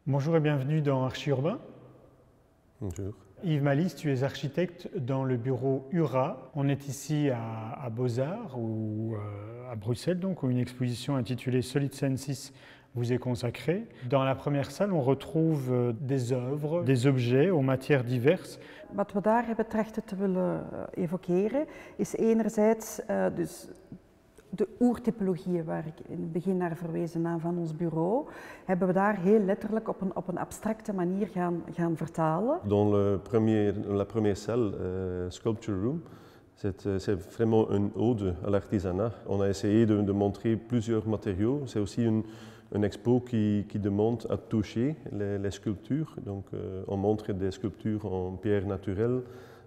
Bonjour et bienvenue dans Archi-Urbain. Bonjour. Yves Malice, tu es architecte dans le bureau URA. On est ici à Beaux-Arts, ou à Bruxelles, donc, où une exposition intitulée Solid Senses vous est consacrée. Dans la première salle, on retrouve des œuvres, des objets aux matières diverses. Wat we daar hebben trachten te willen evokeren is enerzijds dus de oertypologieën waar ik in het begin naar verwezen aan van ons bureau, hebben we daar heel letterlijk op een abstracte manier gaan vertalen. Dans la première salle, Sculpture Room, c'est vraiment une ode à l'artisanat. On a essayé de montrer plusieurs matériaux. C'est aussi une expo qui demande à toucher les sculptures. Donc on montre des sculptures en pierre naturelle,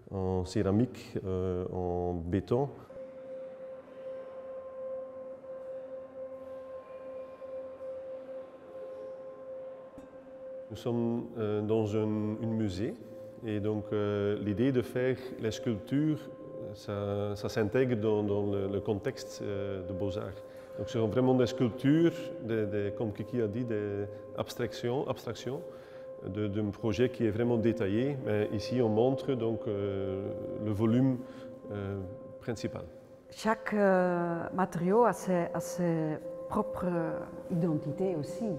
en céramique, en béton. Nous sommes dans un musée et donc l'idée de faire les sculptures, ça s'intègre dans le contexte de Beaux-Arts. Donc ce sont vraiment des sculptures, comme Kiki a dit, des abstractions d'un projet qui est vraiment détaillé. Mais ici on montre donc le volume principal. Chaque matériau a ses propres identités aussi.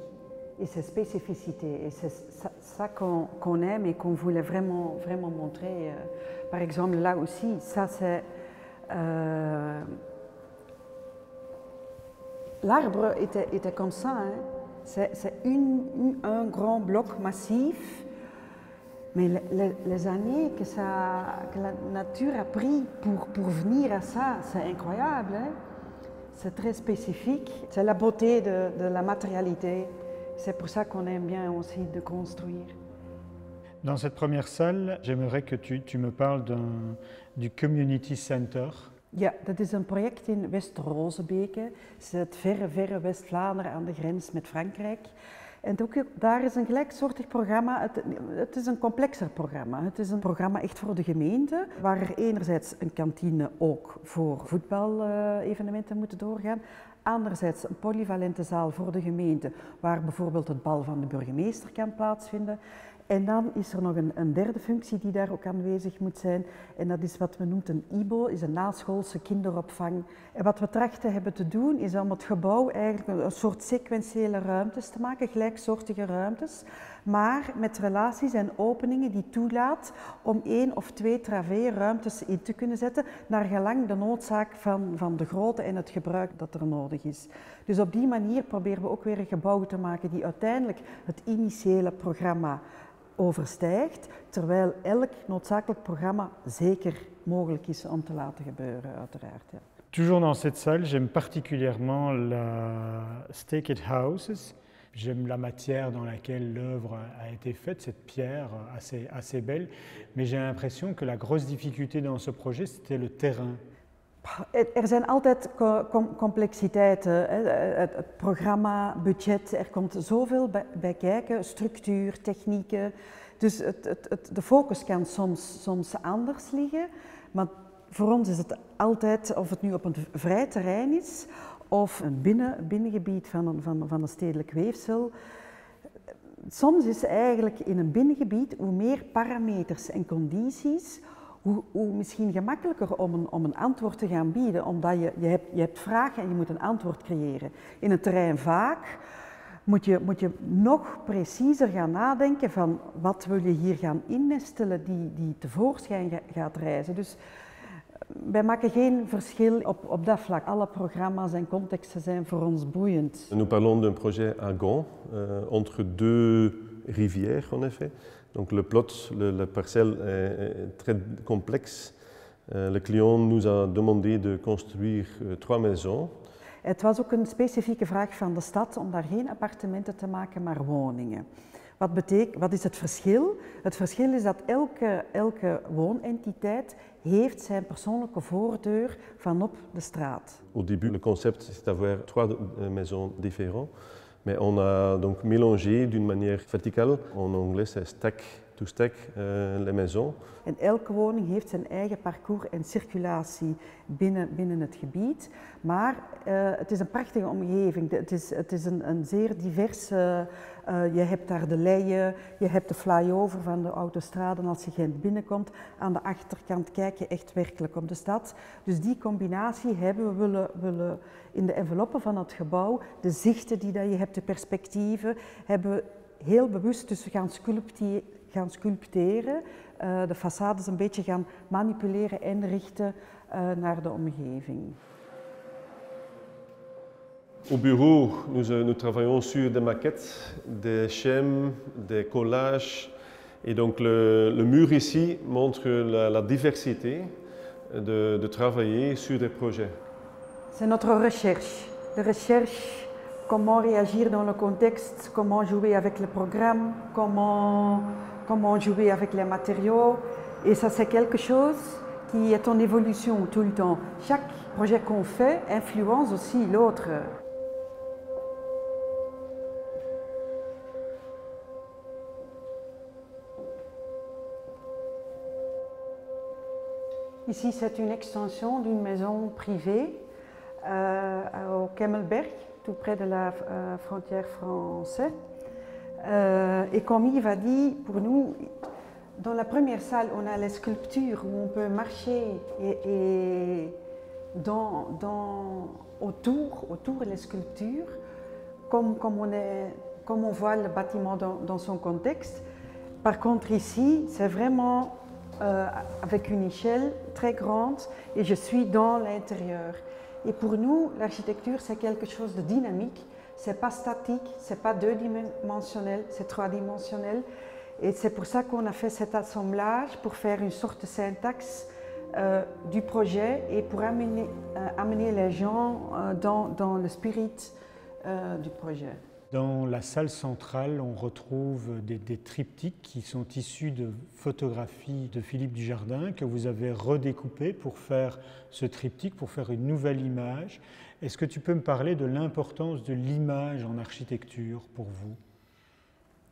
Et ses spécificités. Et c'est ça qu'on aime et qu'on voulait vraiment montrer. Par exemple, là aussi, ça c'est... L'arbre était comme ça. Hein. C'est un grand bloc massif. Mais les années que la nature a pris pour venir à ça, c'est incroyable. Hein. C'est très spécifique. C'est la beauté de la matérialité. C'est pour ça qu'on aime bien aussi de construire. Dans cette première salle, j'aimerais que tu me parles du Community Center. Ja, dat is een project in West-Rozebeke. Het is het verre West-Vlaanderen aan de grens met Frankrijk. En ook daar is een gelijksoortig programma. Het is een complexer programma. Het is een programma echt voor de gemeente, waar er enerzijds een kantine ook voor voetbal-evenementen moet doorgaan. Anderzijds een polyvalente zaal voor de gemeente, waar bijvoorbeeld het bal van de burgemeester kan plaatsvinden. En dan is er nog een derde functie die daar ook aanwezig moet zijn. En dat is wat we noemen een IBO, is een naschoolse kinderopvang. En wat we trachten hebben te doen, is om het gebouw eigenlijk een soort sequentiële ruimtes te maken, gelijksoortige ruimtes. Maar met relaties en openingen die toelaat om 1 of 2 travee-ruimtes in te kunnen zetten, naar gelang de noodzaak van de grootte en het gebruik dat er nodig is. Dus op die manier proberen we ook weer een gebouw te maken die uiteindelijk het initiële programma overstijgt, terwijl elk noodzakelijk programma zeker mogelijk is om te laten gebeuren, uiteraard. Ja. Toujours dans cette salle, j'aime particulièrement la staked houses. J'aime la matière dans laquelle l'œuvre a été faite, cette pierre assez belle, mais j'ai l'impression que la grosse difficulté dans ce projet, c'était le terrain. Er zijn altijd complexiteiten, het programma, budget, er komt zoveel bij kijken, structuur, technieken. Dus de focus kan soms anders liggen, maar voor ons is het altijd, of het nu op een vrij terrein is, of een binnengebied van een stedelijk weefsel. Soms is eigenlijk in een binnengebied, hoe meer parameters en condities, hoe misschien gemakkelijker om een antwoord te gaan bieden, omdat je hebt vragen en je moet een antwoord creëren. In een terrein vaak moet je nog preciezer gaan nadenken van wat wil je hier gaan innestelen die tevoorschijn gaat rijzen. Dus wij maken geen verschil op dat vlak. Alle programma's en contexten zijn voor ons boeiend. Nous parlons d'un projet à Gand, entre 2 rivières en effet. Donc le plot, la parcelle est très complexe. Le client nous a demandé de construire 3 maisons. Het was ook een specifieke vraag van de stad om daar geen appartementen te maken, maar woningen. Wat is het verschil? Het verschil is dat elke woonentiteit heeft zijn persoonlijke voordeur vanop de straat. Au début, le concept c'est d'avoir 3 maisons différentes. Mais on a donc mélangé d'une manière verticale, en anglais c'est stack Toestek, les maisons. En elke woning heeft zijn eigen parcours en circulatie binnen het gebied. Maar het is een prachtige omgeving. Het is een zeer diverse... je hebt daar de leien, je hebt de flyover van de autostrade. En als je Gent binnenkomt, aan de achterkant kijk je echt werkelijk op de stad. Dus die combinatie hebben we willen in de enveloppen van het gebouw, de zichten die je hebt, de perspectieven, hebben we heel bewust dus gaan sculpteren, de façades een beetje gaan manipuleren en richten naar de omgeving. Au bureau, nous travaillons sur des maquettes, des schèmes, des collages. Et donc le mur ici montre la diversité de travailler sur des projets. C'est notre recherche. De recherche, comment réagir dans le contexte, comment jouer avec le programme, comment jouer avec les matériaux. Et ça, c'est quelque chose qui est en évolution tout le temps. Chaque projet qu'on fait influence aussi l'autre. Ici, c'est une extension d'une maison privée au Kemmelberg, tout près de la frontière française. Et comme Yves a dit, pour nous, dans la première salle, on a les sculptures où on peut marcher et autour des sculptures, comme on voit le bâtiment dans son contexte. Par contre, ici, c'est vraiment avec une échelle très grande et je suis dans l'intérieur. Et pour nous, l'architecture, c'est quelque chose de dynamique. C'est pas statique, c'est pas deux-dimensionnel, c'est trois-dimensionnel. Et c'est pour ça qu'on a fait cet assemblage, pour faire une sorte de syntaxe du projet et pour amener les gens dans le spirit du projet. Dans la salle centrale, on retrouve des triptyques qui sont issus de photographies de Philippe Dujardin que vous avez redécoupées pour faire ce triptyque, pour faire une nouvelle image. Est-ce que tu peux me parler de l'importance de l'image en architecture pour vous?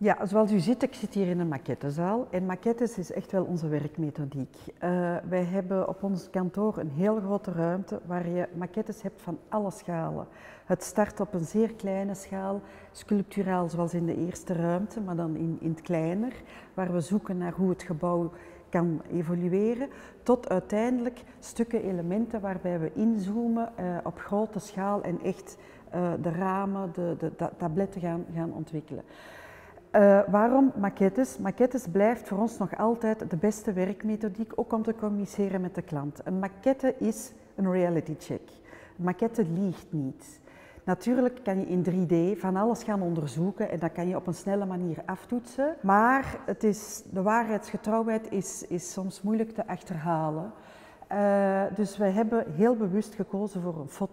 Ja, zoals u ziet, ik zit hier in een maquettezaal en maquettes is echt wel onze werkmethodiek. Wij hebben op ons kantoor een heel grote ruimte waar je maquettes hebt van alle schalen. Het start op een zeer kleine schaal, sculpturaal zoals in de eerste ruimte, maar dan in het kleiner, waar we zoeken naar hoe het gebouw kan evolueren, tot uiteindelijk stukken, elementen waarbij we inzoomen op grote schaal en echt de ramen, de tabletten gaan ontwikkelen. Waarom maquettes? Maquettes blijft voor ons nog altijd de beste werkmethodiek, ook om te communiceren met de klant. Een maquette is een reality check. Een maquette liegt niet. Natuurlijk kan je in 3D van alles gaan onderzoeken en dat kan je op een snelle manier aftoetsen. Maar de waarheidsgetrouwheid is soms moeilijk te achterhalen. Dus wij hebben heel bewust gekozen voor een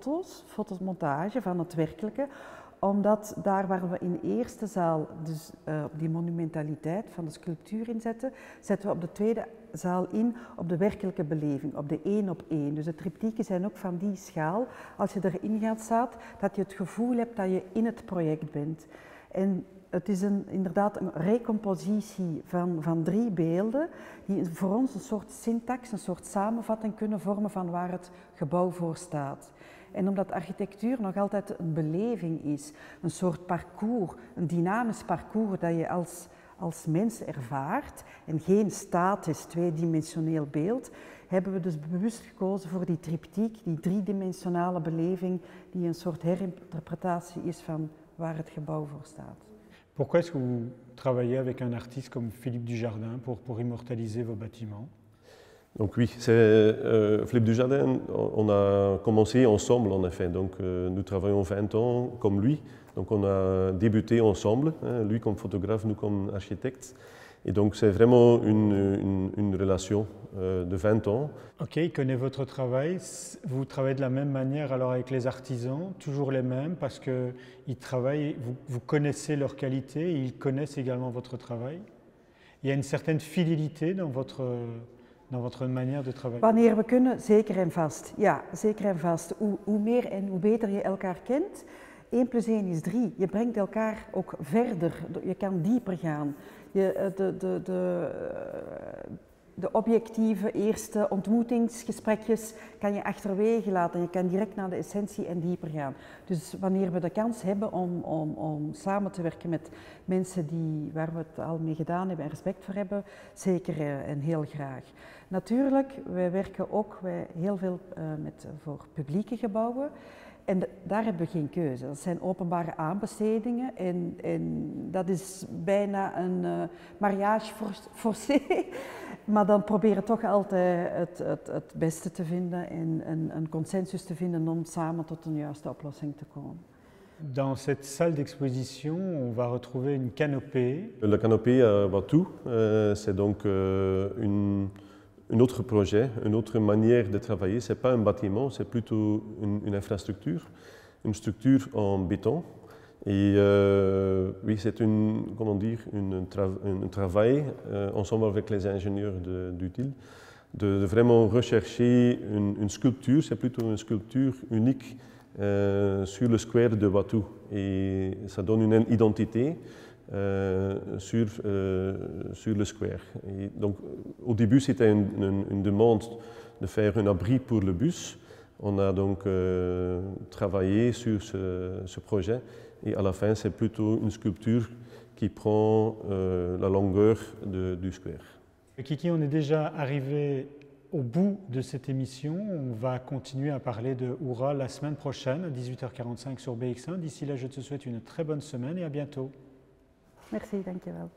fotosmontage van het werkelijke. Omdat daar waar we in de eerste zaal dus, op die monumentaliteit van de sculptuur inzetten, zetten we op de tweede zaal in op de werkelijke beleving, op de 1-op-1. Dus de triptyken zijn ook van die schaal. Als je erin gaat staan, dat je het gevoel hebt dat je in het project bent. En het is inderdaad een recompositie van 3 beelden die voor ons een soort syntax, een soort samenvatting kunnen vormen van waar het gebouw voor staat. En omdat architectuur nog altijd een beleving is, een soort parcours, een dynamisch parcours dat je als mens ervaart en geen statisch tweedimensioneel beeld, hebben we dus bewust gekozen voor die triptyque, die driedimensionale beleving die een soort herinterpretatie is van waar het gebouw voor staat. Pourquoi est-ce que vous travaillez avec un artiste comme Philippe Dujardin pour immortaliser vos bâtiments? Donc oui, c'est Philippe Dujardin, on a commencé ensemble en effet, donc nous travaillons 20 ans comme lui, donc on a débuté ensemble, lui comme photographe, nous comme architectes, et donc c'est vraiment une relation de 20 ans. Ok, il connaît votre travail, vous travaillez de la même manière alors avec les artisans, toujours les mêmes parce que ils travaillent, vous connaissez leur qualité et ils connaissent également votre travail. Il y a une certaine fidélité dans votre manière de travailler. Wanneer we kunnen, zeker en vast. Ja, zeker en vast. Hoe meer en hoe beter je elkaar kent 1 + 1 is 3. Je brengt elkaar ook verder, je kan dieper gaan. De objectieve eerste ontmoetingsgesprekjes kan je achterwege laten. Je kan direct naar de essentie en dieper gaan. Dus wanneer we de kans hebben om samen te werken met mensen waar we het al mee gedaan hebben en respect voor hebben, zeker en heel graag. Natuurlijk, wij werken ook heel veel voor publieke gebouwen. En daar hebben we geen keuze. Dat zijn openbare aanbestedingen en dat is bijna een mariage forcé. Maar dan proberen we toch altijd het beste te vinden en een consensus te vinden om samen tot een juiste oplossing te komen. Dans cette salle d'exposition, on va retrouver une canopée. La canopée à Watou, c'est donc un autre projet, une autre manière de travailler. Ce n'est pas un bâtiment, c'est plutôt une infrastructure, une structure en béton. Et oui, c'est un travail ensemble avec les ingénieurs d'UTIL de vraiment rechercher une sculpture, c'est plutôt une sculpture unique sur le square de Watou. Et ça donne une identité sur le square. Et donc, au début, c'était une demande de faire un abri pour le bus. On a donc travaillé sur ce projet et à la fin, c'est plutôt une sculpture qui prend la longueur du square. Kiki, on est déjà arrivé au bout de cette émission. On va continuer à parler de Oura la semaine prochaine à 18h45 sur BX1. D'ici là, je te souhaite une très bonne semaine et à bientôt. Merci, dankjewel.